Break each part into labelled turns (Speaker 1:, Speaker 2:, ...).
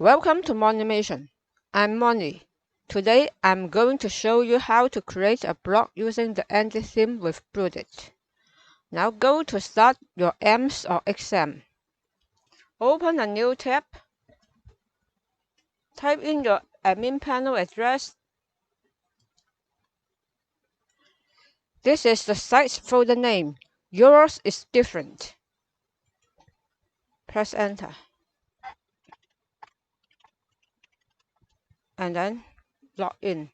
Speaker 1: Welcome to Monimation. I'm Moni. Today I'm going to show you how to create a blog using the Andy theme with Bludit. Now go to start your EMS or exam. Open a new tab. Type in your admin panel address. This is the site's folder name. Yours is different. Press enter. And then log in.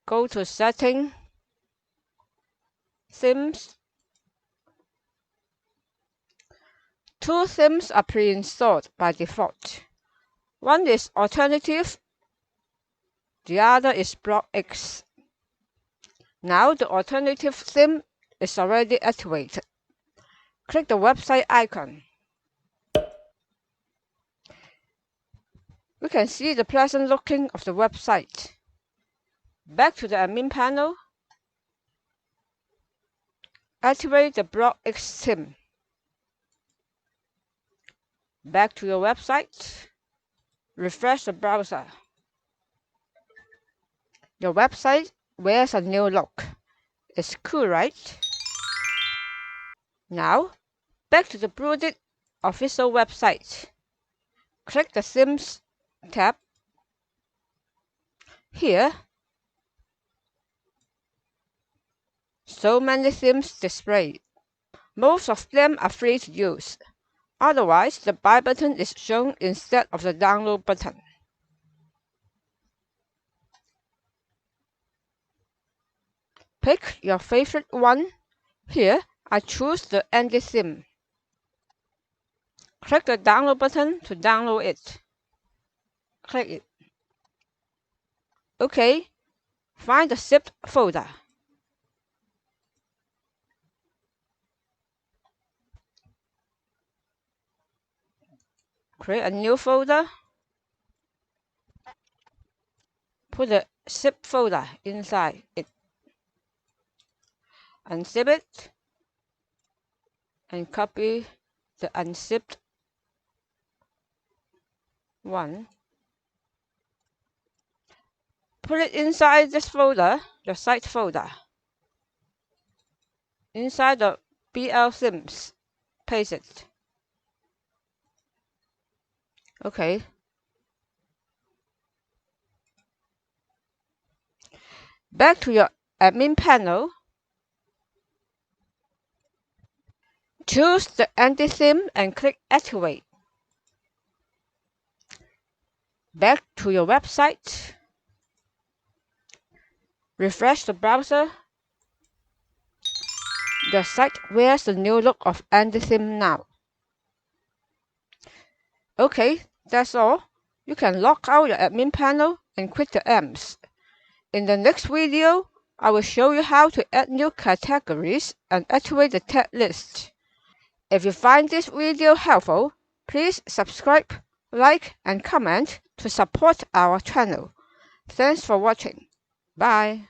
Speaker 1: Go to Setting, Themes. Two themes are pre-installed by default. One is Alternative, the other is Bludit. Now the Alternative theme is already activated. Click the website icon. You can see the pleasant looking of the website. Back to the admin panel. Activate the Bludit theme. Back to your website. Refresh the browser. Your website wears a new look. It's cool, right? Now, back to the Bludit official website. Click the Themes tab. Here, so many themes displayed. Most of them are free to use. Otherwise, the Buy button is shown instead of the Download button. Pick your favorite one. Here, I choose the Andy theme. Click the Download button to download it. Click it. OK. Find the zipped folder. Create a new folder. Put the zip folder inside it. Unzip it. And copy the unzipped one. Put it inside this folder, the site folder. Inside the BL themes. Paste it. OK. Back to your admin panel. Choose the Andy theme and click Activate. Back to your website. Refresh the browser. The site wears the new look of Andy theme now. OK, that's all. You can log out your admin panel and quit the EMS. In the next video, I will show you how to add new categories and activate the tag list. If you find this video helpful, please subscribe, like, and comment to support our channel. Thanks for watching. Bye.